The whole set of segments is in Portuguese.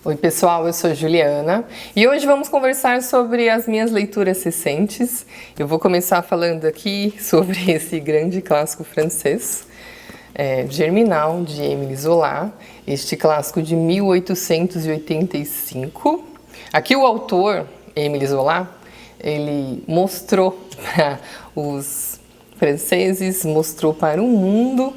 Oi pessoal, eu sou Juliana e hoje vamos conversar sobre as minhas leituras recentes. Eu vou começar falando aqui sobre esse grande clássico francês, Germinal, de Émile Zola, este clássico de 1885. Aqui o autor, Émile Zola, ele mostrou para os franceses, mostrou para o mundo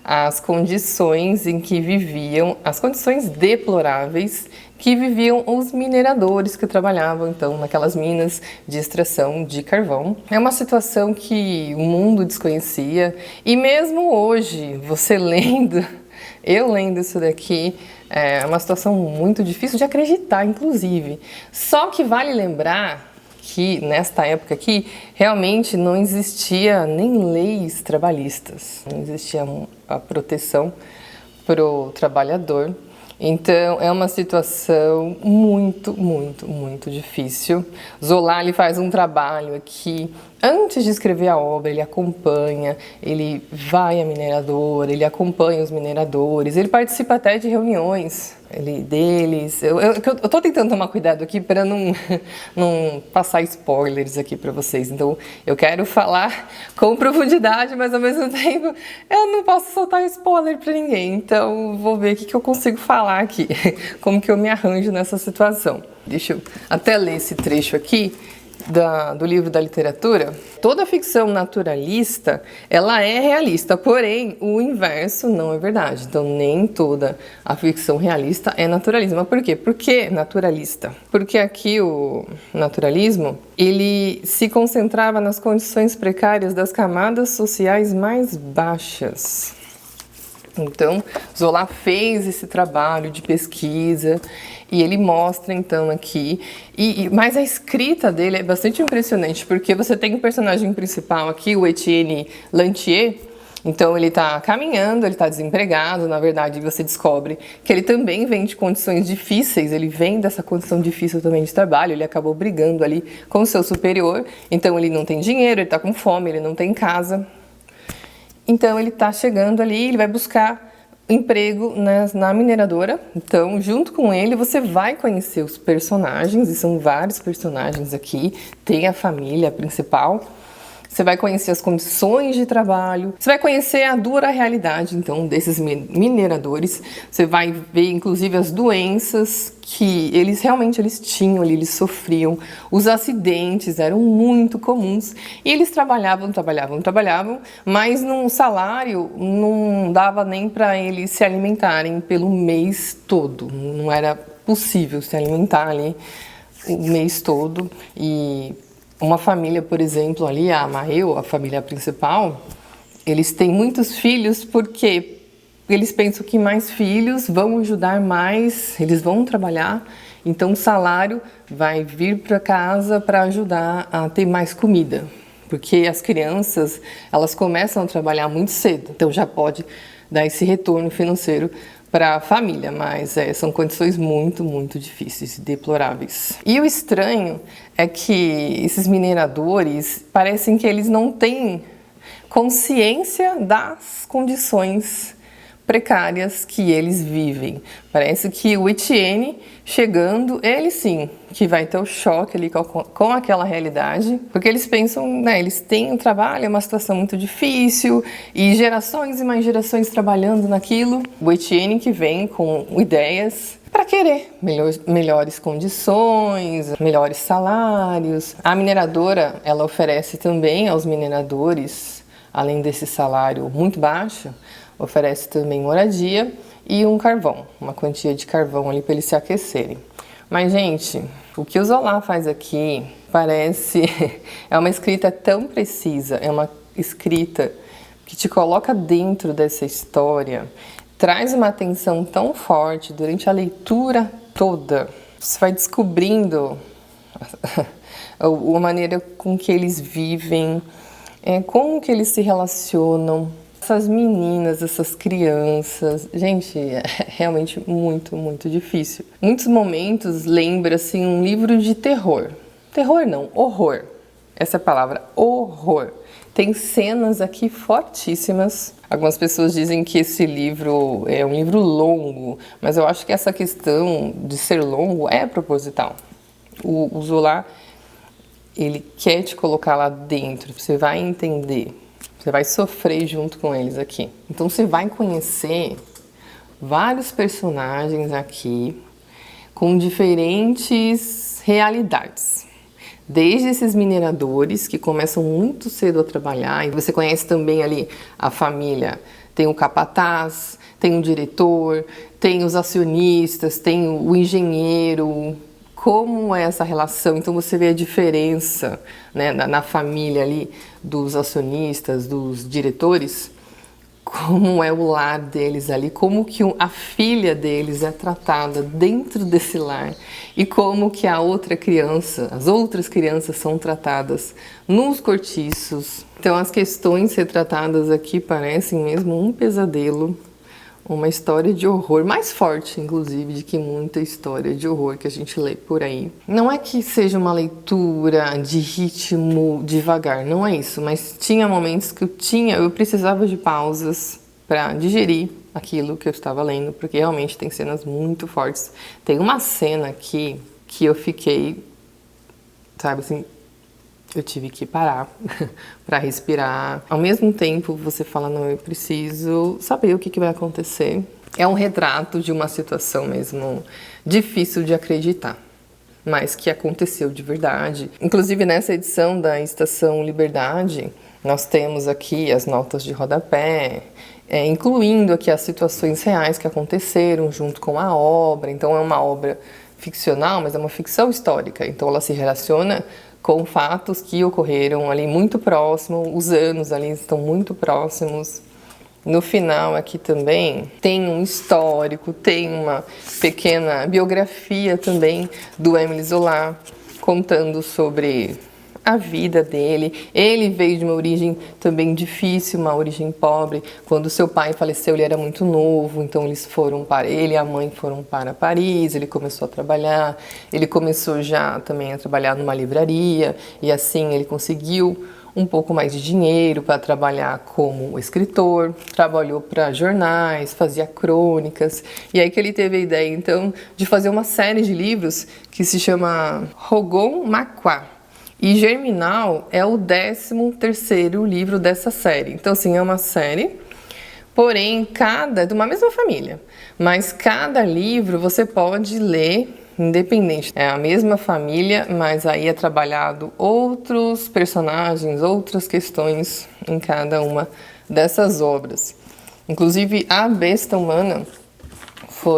as condições em que viviam, as condições deploráveis que viviam os mineradores que trabalhavam então naquelas minas de extração de carvão. É uma situação que o mundo desconhecia e mesmo hoje, você lendo, eu lendo isso daqui, é uma situação muito difícil de acreditar, inclusive. Só que vale lembrar que nesta época aqui realmente não existia nem leis trabalhistas, não existia a proteção para o trabalhador. Então é uma situação muito difícil. Zola ele faz um trabalho aqui, antes de escrever a obra, ele acompanha, ele vai à mineradora, ele acompanha os mineradores, ele participa até de reuniões deles. Eu tô tentando tomar cuidado aqui para não passar spoilers aqui para vocês. Então eu quero falar com profundidade, mas ao mesmo tempo eu não posso soltar spoiler para ninguém. Então vou ver o que eu consigo falar aqui, como que eu me arranjo nessa situação. Deixa eu até ler esse trecho aqui do livro da literatura. Toda ficção naturalista, ela é realista, porém o inverso não é verdade. Então nem toda a ficção realista é naturalismo. Mas por quê? Por que naturalista? Porque aqui o naturalismo, ele se concentrava nas condições precárias das camadas sociais mais baixas. Então, Zola fez esse trabalho de pesquisa e ele mostra então aqui, mas a escrita dele é bastante impressionante, porque você tem o personagem principal aqui, o Etienne Lantier. Então ele está caminhando, ele está desempregado, na verdade você descobre que ele também vem de condições difíceis, ele vem dessa condição difícil também de trabalho, ele acabou brigando ali com o seu superior, então ele não tem dinheiro, ele está com fome, ele não tem casa. Então ele está chegando ali, ele vai buscar emprego na mineradora. Então, junto com ele, você vai conhecer os personagens, e são vários personagens aqui. Tem a família principal. Você vai conhecer as condições de trabalho, você vai conhecer a dura realidade, então, desses mineradores. Você vai ver, inclusive, as doenças que eles tinham ali, eles sofriam. Os acidentes eram muito comuns. E eles trabalhavam, mas num salário não dava nem para eles se alimentarem pelo mês todo. Não era possível se alimentar ali o mês todo. E uma família, por exemplo, ali, a Maheu, a família principal, eles têm muitos filhos porque eles pensam que mais filhos vão ajudar mais, eles vão trabalhar, então o salário vai vir para casa para ajudar a ter mais comida. Porque as crianças, elas começam a trabalhar muito cedo, então já pode dar esse retorno financeiro para a família, mas são condições muito difíceis, deploráveis. E o estranho é que esses mineradores parecem que eles não têm consciência das condições precárias que eles vivem. Parece que o Etienne chegando, ele sim, que vai ter o choque ali com aquela realidade, porque eles pensam, né, eles têm um trabalho, é uma situação muito difícil, e gerações e mais gerações trabalhando naquilo. O Etienne que vem com ideias para querer melhores condições, melhores salários. A mineradora, ela oferece também aos mineradores, além desse salário muito baixo, oferece também moradia e um carvão, uma quantia de carvão ali para eles se aquecerem. Mas, gente, o que o Zola faz aqui parece... é uma escrita tão precisa, é uma escrita que te coloca dentro dessa história, traz uma atenção tão forte durante a leitura toda. Você vai descobrindo a maneira com que eles vivem, como que eles se relacionam. Essas meninas, essas crianças, gente, é realmente muito difícil. Muitos momentos lembra assim um livro de terror. Terror não, horror. Essa é a palavra, horror. Tem cenas aqui fortíssimas. Algumas pessoas dizem que esse livro é um livro longo, mas eu acho que essa questão de ser longo é proposital. O Zola, ele quer te colocar lá dentro, você vai entender, você vai sofrer junto com eles aqui. Então você vai conhecer vários personagens aqui com diferentes realidades. Desde esses mineradores que começam muito cedo a trabalhar, e você conhece também ali a família, tem o capataz, tem o diretor, tem os acionistas, tem o engenheiro, como é essa relação. Então você vê a diferença, né, na família ali dos acionistas, dos diretores, como é o lar deles ali, como que a filha deles é tratada dentro desse lar e como que a outra criança, as outras crianças são tratadas nos cortiços. Então as questões retratadas aqui parecem mesmo um pesadelo, uma história de horror, mais forte inclusive de que muita história de horror que a gente lê por aí. Não é que seja uma leitura de ritmo devagar, não é isso, mas tinha momentos que eu precisava de pausas para digerir aquilo que eu estava lendo, porque realmente tem cenas muito fortes. Tem uma cena aqui que eu fiquei, sabe assim, eu tive que parar para respirar. Ao mesmo tempo, você fala, não, eu preciso saber o que vai acontecer. É um retrato de uma situação mesmo difícil de acreditar, mas que aconteceu de verdade. Inclusive, nessa edição da Estação Liberdade, nós temos aqui as notas de rodapé, incluindo aqui as situações reais que aconteceram junto com a obra. Então, é uma obra ficcional, mas é uma ficção histórica. Então, ela se relaciona com fatos que ocorreram ali muito próximo, os anos ali estão muito próximos. No final aqui também tem um histórico, tem uma pequena biografia também do Émile Zola, contando sobre a vida dele. Ele veio de uma origem também difícil, uma origem pobre. Quando seu pai faleceu, ele era muito novo, então ele e a mãe foram para Paris, ele começou a trabalhar, ele começou já também a trabalhar numa livraria, e assim ele conseguiu um pouco mais de dinheiro para trabalhar como escritor, trabalhou para jornais, fazia crônicas, e aí que ele teve a ideia então de fazer uma série de livros que se chama Rougon-Macquart. E Germinal é o 13º livro dessa série. Então, assim, é uma série, porém, de uma mesma família. Mas cada livro você pode ler independente. É a mesma família, mas aí é trabalhado outros personagens, outras questões em cada uma dessas obras. Inclusive, a Besta Humana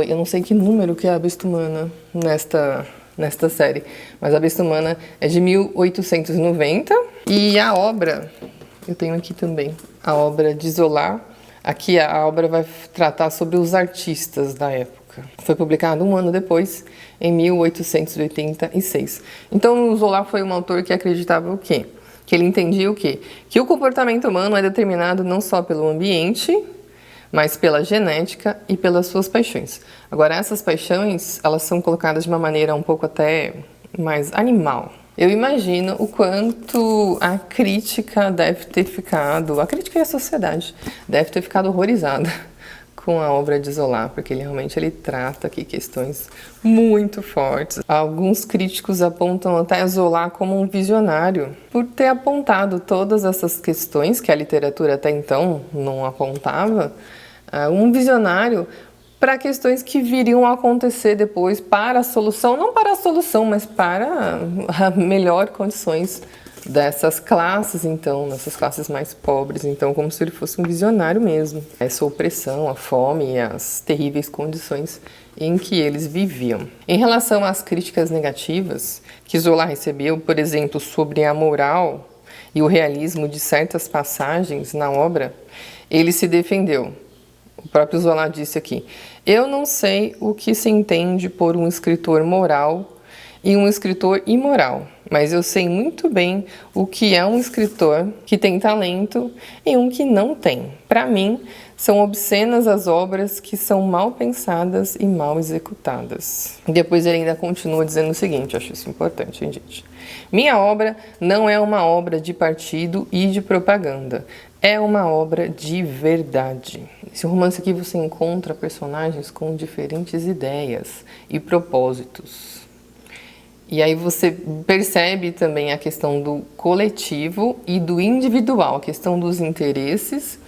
eu não sei que número que é a Besta Humana nesta série, mas a Besta Humana é de 1890 e a obra, eu tenho aqui também, a obra de Zola, aqui a obra vai tratar sobre os artistas da época. Foi publicado um ano depois, em 1886. Então o Zola foi um autor que acreditava o quê? Que ele entendia o quê? Que o comportamento humano é determinado não só pelo ambiente, mas pela genética e pelas suas paixões. Agora, essas paixões, elas são colocadas de uma maneira um pouco até mais animal. Eu imagino o quanto a crítica deve ter ficado, a crítica e a sociedade deve ter ficado horrorizada com a obra de Zola, porque ele trata aqui questões muito fortes. Alguns críticos apontam até Zola como um visionário, por ter apontado todas essas questões que a literatura até então não apontava, um visionário para questões que viriam a acontecer depois, para a solução, não para a solução, mas para a melhor condições dessas classes, então, dessas classes mais pobres, então, como se ele fosse um visionário mesmo. Essa opressão, a fome e as terríveis condições em que eles viviam. Em relação às críticas negativas que Zola recebeu, por exemplo, sobre a moral e o realismo de certas passagens na obra, ele se defendeu. O próprio Zola disse aqui: eu não sei o que se entende por um escritor moral e um escritor imoral, mas eu sei muito bem o que é um escritor que tem talento e um que não tem. Para mim, São obscenas as obras que são mal pensadas e mal executadas. E depois ele ainda continua dizendo o seguinte, acho isso importante, hein, gente? Minha obra não é uma obra de partido e de propaganda. É uma obra de verdade. Nesse romance aqui você encontra personagens com diferentes ideias e propósitos. E aí você percebe também a questão do coletivo e do individual, a questão dos interesses,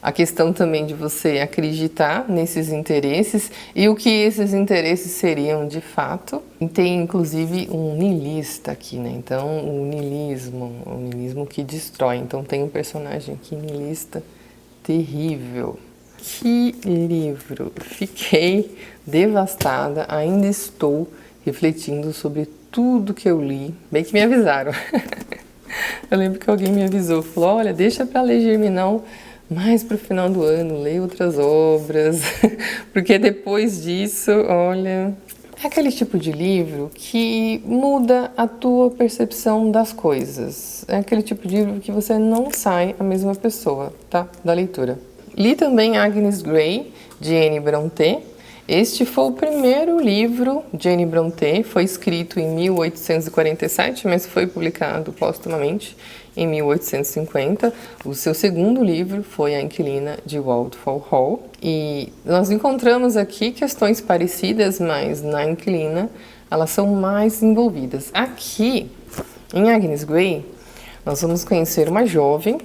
a questão também de você acreditar nesses interesses e o que esses interesses seriam de fato. E tem inclusive um niilista aqui, né? Então, o niilismo que destrói. Então tem um personagem aqui niilista terrível. Que livro! Fiquei devastada, ainda estou refletindo sobre tudo que eu li. Bem que me avisaram. Eu lembro que alguém me avisou, falou, olha, deixa para ler Germinal mais para o final do ano, leia outras obras, porque depois disso, olha, é aquele tipo de livro que muda a tua percepção das coisas. É aquele tipo de livro que você não sai a mesma pessoa, tá? Da leitura. Li também Agnes Grey, de Anne Brontë. Este foi o primeiro livro de Anne Brontë, foi escrito em 1847, mas foi publicado póstumamente em 1850. O seu segundo livro foi A Inquilina de Waldfall Hall. E nós encontramos aqui questões parecidas, mas na Inquilina elas são mais envolvidas. Aqui, em Agnes Grey, nós vamos conhecer uma jovem,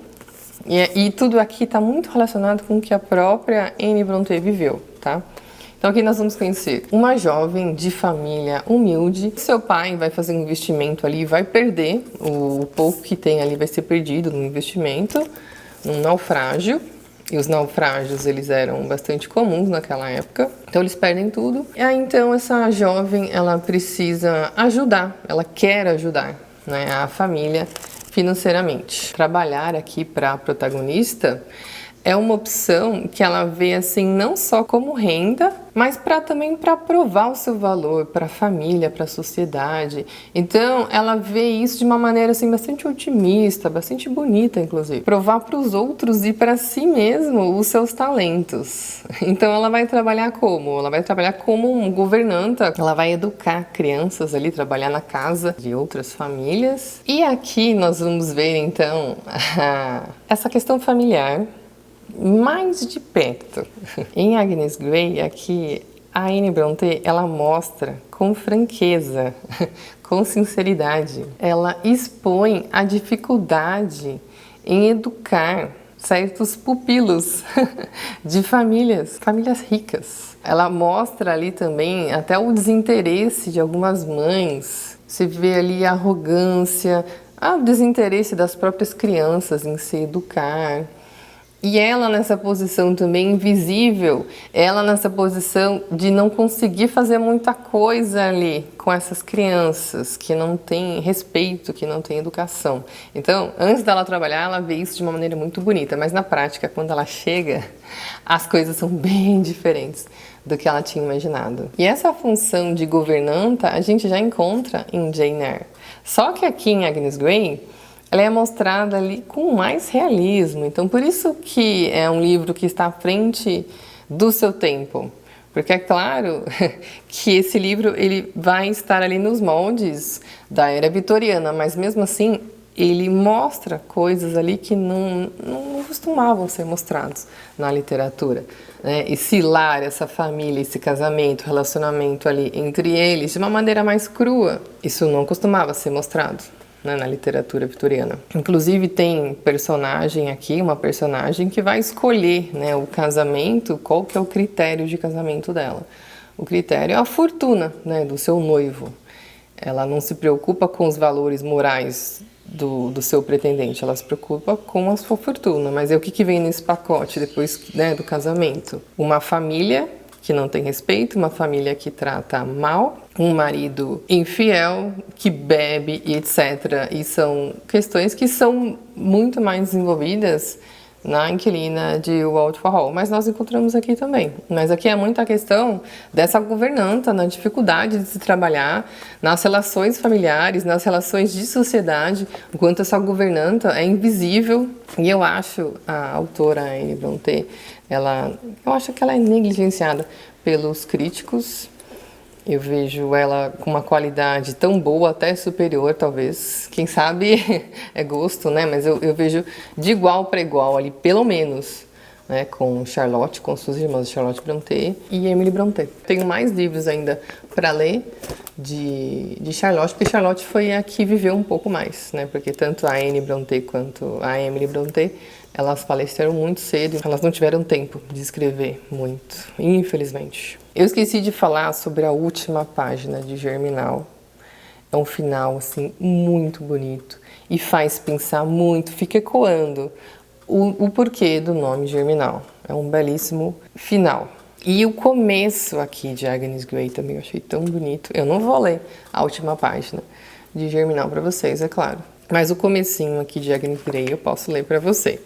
e tudo aqui está muito relacionado com o que a própria Anne Brontë viveu, tá? Então aqui nós vamos conhecer uma jovem de família humilde. Seu pai vai fazer um investimento ali e vai perder, o pouco que tem ali vai ser perdido no investimento, num naufrágio. E os naufrágios, eles eram bastante comuns naquela época. Então eles perdem tudo. E aí então essa jovem, ela precisa ajudar, ela quer ajudar, né, a família financeiramente. Trabalhar aqui para a protagonista é uma opção que ela vê assim não só como renda, mas também para provar o seu valor para a família, para a sociedade. Então ela vê isso de uma maneira assim bastante otimista, bastante bonita, inclusive. Provar para os outros e para si mesmo os seus talentos. Então ela vai trabalhar como? Ela vai trabalhar como uma governanta. Ela vai educar crianças ali, trabalhar na casa de outras famílias. E aqui nós vamos ver então essa questão familiar mais de perto. Em Agnes Grey, aqui, a Anne Brontë, ela mostra com franqueza, com sinceridade, ela expõe a dificuldade em educar certos pupilos de famílias ricas. Ela mostra ali também até o desinteresse de algumas mães. Você vê ali a arrogância, o desinteresse das próprias crianças em se educar. E ela nessa posição também invisível, ela nessa posição de não conseguir fazer muita coisa ali com essas crianças que não têm respeito, que não têm educação. Então, antes dela trabalhar, ela vê isso de uma maneira muito bonita, mas na prática, quando ela chega, as coisas são bem diferentes do que ela tinha imaginado. E essa função de governanta a gente já encontra em Jane Eyre. Só que aqui em Agnes Grey, ela é mostrada ali com mais realismo. Então, por isso que é um livro que está à frente do seu tempo. Porque é claro que esse livro ele vai estar ali nos moldes da era vitoriana, mas mesmo assim ele mostra coisas ali que não costumavam ser mostrados na literatura. Né? Esse lar, essa família, esse casamento, relacionamento ali entre eles de uma maneira mais crua, isso não costumava ser mostrado na literatura vitoriana. Inclusive tem personagem aqui, uma personagem que vai escolher, né, o casamento, qual que é o critério de casamento dela. O critério é a fortuna, né, do seu noivo. Ela não se preocupa com os valores morais do seu pretendente, ela se preocupa com a sua fortuna. Mas é o que vem nesse pacote depois, né, do casamento? Uma família que não tem respeito, uma família que trata mal, um marido infiel, que bebe e etc. E são questões que são muito mais desenvolvidas na Inquilina de Walt Hall, mas nós encontramos aqui também. Mas aqui é muito a questão dessa governanta, na dificuldade de se trabalhar nas relações familiares, nas relações de sociedade, o quanto essa governanta é invisível. E eu acho a autora Anne Brontë, eu acho que ela é negligenciada pelos críticos. Eu vejo ela com uma qualidade tão boa, até superior, talvez. Quem sabe é gosto, né? Mas eu vejo de igual para igual ali, pelo menos, né? Com Charlotte, com suas irmãs Charlotte Brontë e Emily Brontë. Tenho mais livros ainda para ler de Charlotte, porque Charlotte foi a que viveu um pouco mais, né? Porque tanto a Anne Brontë quanto a Emily Brontë, elas faleceram muito cedo, elas não tiveram tempo de escrever muito, infelizmente. Eu esqueci de falar sobre a última página de Germinal. É um final, assim, muito bonito e faz pensar muito, fica ecoando o porquê do nome Germinal. É um belíssimo final. E o começo aqui de Agnes Grey também eu achei tão bonito. Eu não vou ler a última página de Germinal para vocês, é claro. Mas o comecinho aqui de Agnes Grey eu posso ler para você.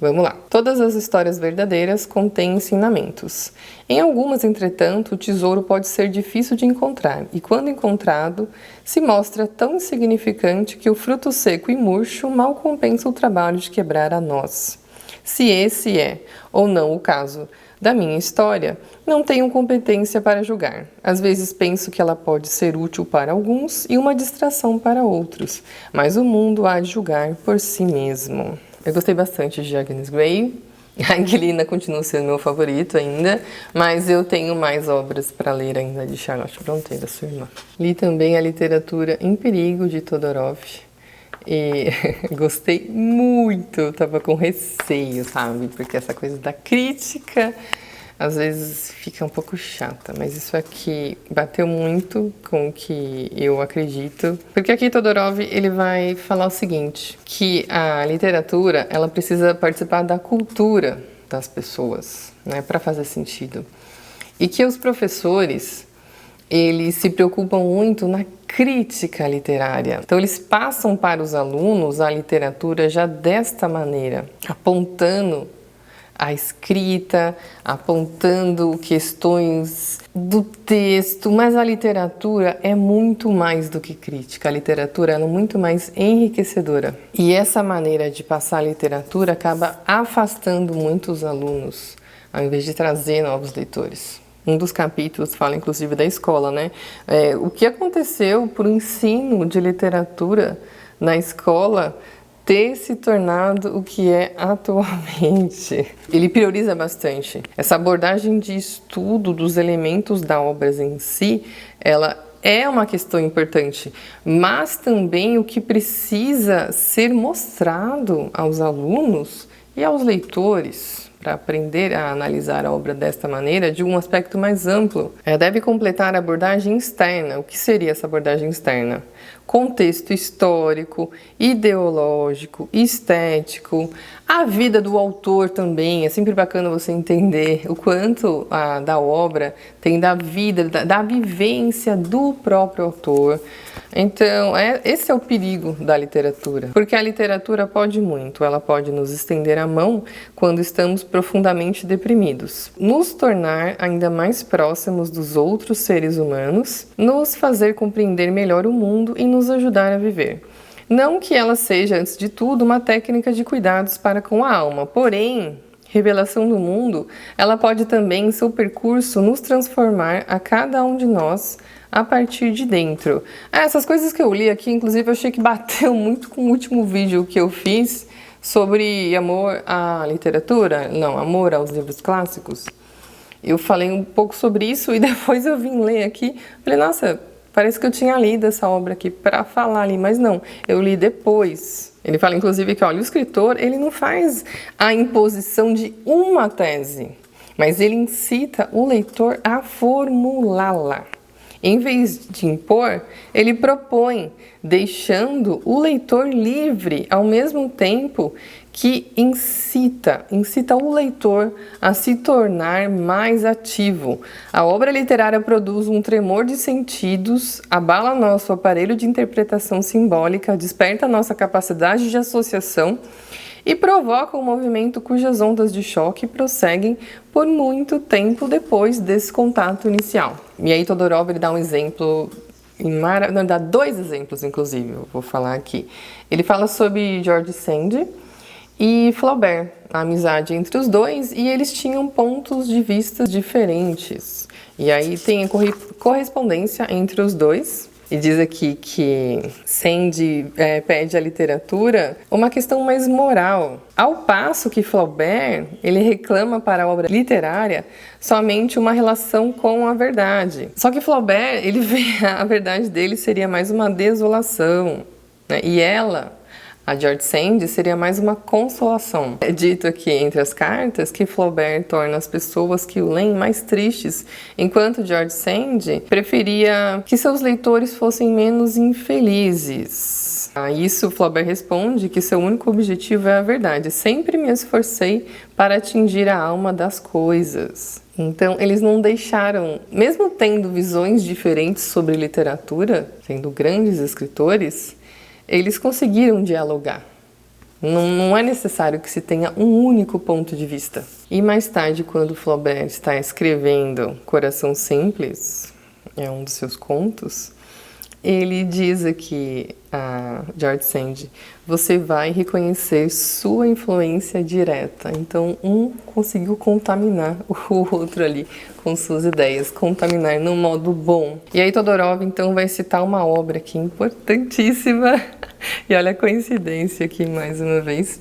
Vamos lá. Todas as histórias verdadeiras contêm ensinamentos. Em algumas, entretanto, o tesouro pode ser difícil de encontrar e, quando encontrado, se mostra tão insignificante que o fruto seco e murcho mal compensa o trabalho de quebrar a noz. Se esse é, ou não, o caso da minha história, não tenho competência para julgar. Às vezes penso que ela pode ser útil para alguns e uma distração para outros, mas o mundo há de julgar por si mesmo. Eu gostei bastante de Agnes Grey. A Inquilina continua sendo meu favorito ainda, mas eu tenho mais obras para ler ainda de Charlotte Brontë, da sua irmã. Li também a Literatura em Perigo, de Todorov, e gostei muito, tava com receio, sabe? Porque essa coisa da crítica às vezes fica um pouco chata, mas isso aqui bateu muito com o que eu acredito. Porque aqui Todorov, ele vai falar o seguinte, que a literatura, ela precisa participar da cultura das pessoas, né, para fazer sentido. E que os professores, eles se preocupam muito na crítica literária. Então, eles passam para os alunos a literatura já desta maneira, apontando a escrita, apontando questões do texto, mas a literatura é muito mais do que crítica. A literatura é muito mais enriquecedora. E essa maneira de passar a literatura acaba afastando muitos alunos, ao invés de trazer novos leitores. Um dos capítulos fala, inclusive, da escola, né? O que aconteceu para o ensino de literatura na escola ter se tornado o que é atualmente. Ele prioriza bastante. Essa abordagem de estudo dos elementos da obra em si, ela é uma questão importante, mas também o que precisa ser mostrado aos alunos e aos leitores para aprender a analisar a obra desta maneira, de um aspecto mais amplo. Deve completar a abordagem externa. O que seria essa abordagem externa? Contexto histórico, ideológico, estético, a vida do autor também. É sempre bacana você entender o quanto da obra tem da vida, da vivência do próprio autor. Então, esse é o perigo da literatura, porque a literatura pode muito, ela pode nos estender a mão quando estamos profundamente deprimidos, nos tornar ainda mais próximos dos outros seres humanos, nos fazer compreender melhor o mundo e nos ajudar a viver. Não que ela seja, antes de tudo, uma técnica de cuidados para com a alma, porém, revelação do mundo, ela pode também, em seu percurso, nos transformar a cada um de nós a partir de dentro. Essas coisas que eu li aqui, inclusive, eu achei que bateu muito com o último vídeo que eu fiz sobre amor à literatura, não, amor aos livros clássicos. Eu falei um pouco sobre isso e depois eu vim ler aqui, falei, nossa, parece que eu tinha lido essa obra aqui para falar ali, mas não, eu li depois. Ele fala, inclusive, que olha, o escritor, ele não faz a imposição de uma tese, mas ele incita o leitor a formulá-la. Em vez de impor, ele propõe, deixando o leitor livre, ao mesmo tempo que incita o leitor a se tornar mais ativo. A obra literária produz um tremor de sentidos, abala nosso aparelho de interpretação simbólica, desperta nossa capacidade de associação e provoca um movimento cujas ondas de choque prosseguem por muito tempo depois desse contato inicial. E aí Todorov ele dá um exemplo, não, dá dois exemplos inclusive, eu vou falar aqui. Ele fala sobre George Sand e Flaubert, a amizade entre os dois, e eles tinham pontos de vista diferentes. E aí tem a correspondência entre os dois. E diz aqui que Sand pede à literatura uma questão mais moral, ao passo que Flaubert ele reclama para a obra literária somente uma relação com a verdade. Só que Flaubert ele vê a verdade dele seria mais uma desolação, né? E ela, a George Sand, seria mais uma consolação. É dito aqui entre as cartas que Flaubert torna as pessoas que o leem mais tristes, enquanto George Sand preferia que seus leitores fossem menos infelizes. A isso Flaubert responde que seu único objetivo é a verdade. Sempre me esforcei para atingir a alma das coisas. Então, eles não deixaram, mesmo tendo visões diferentes sobre literatura, sendo grandes escritores, eles conseguiram dialogar. Não é necessário que se tenha um único ponto de vista. E mais tarde, quando Flaubert está escrevendo Coração Simples, é um dos seus contos, ele diz aqui a George Sand, você vai reconhecer sua influência direta. Então, um conseguiu contaminar o outro ali com suas ideias, contaminar no modo bom. E aí Todorov, então, vai citar uma obra aqui importantíssima, e olha a coincidência aqui mais uma vez,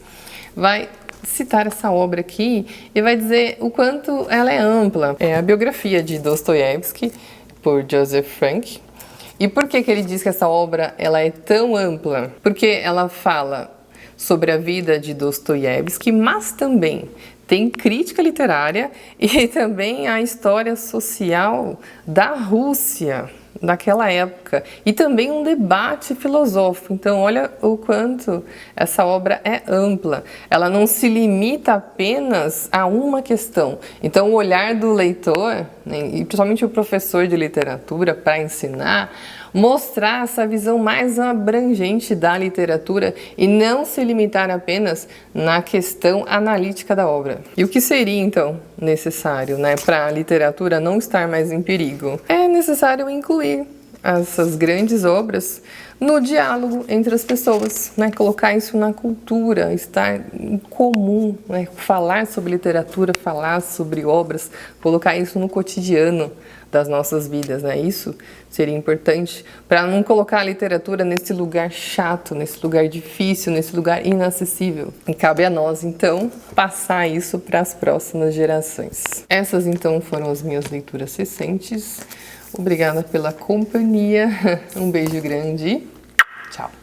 vai citar essa obra aqui e vai dizer o quanto ela é ampla. É a biografia de Dostoiévski, por Joseph Frank. E por que ele diz que essa obra ela é tão ampla? Porque ela fala sobre a vida de Dostoiévski, mas também tem crítica literária e também a história social da Rússia daquela época e também um debate filosófico. Então olha o quanto essa obra é ampla. Ela não se limita apenas a uma questão. Então o olhar do leitor, né, e principalmente o professor de literatura para ensinar, mostrar essa visão mais abrangente da literatura e não se limitar apenas na questão analítica da obra. E o que seria então necessário, né, para a literatura não estar mais em perigo? É necessário incluir essas grandes obras no diálogo entre as pessoas, né? Colocar isso na cultura, estar em comum, né? Falar sobre literatura, falar sobre obras, colocar isso no cotidiano das nossas vidas, né? Isso seria importante para não colocar a literatura nesse lugar chato, nesse lugar difícil, nesse lugar inacessível. E cabe a nós, então, passar isso para as próximas gerações. Essas, então, foram as minhas leituras recentes. Obrigada pela companhia, um beijo grande, tchau!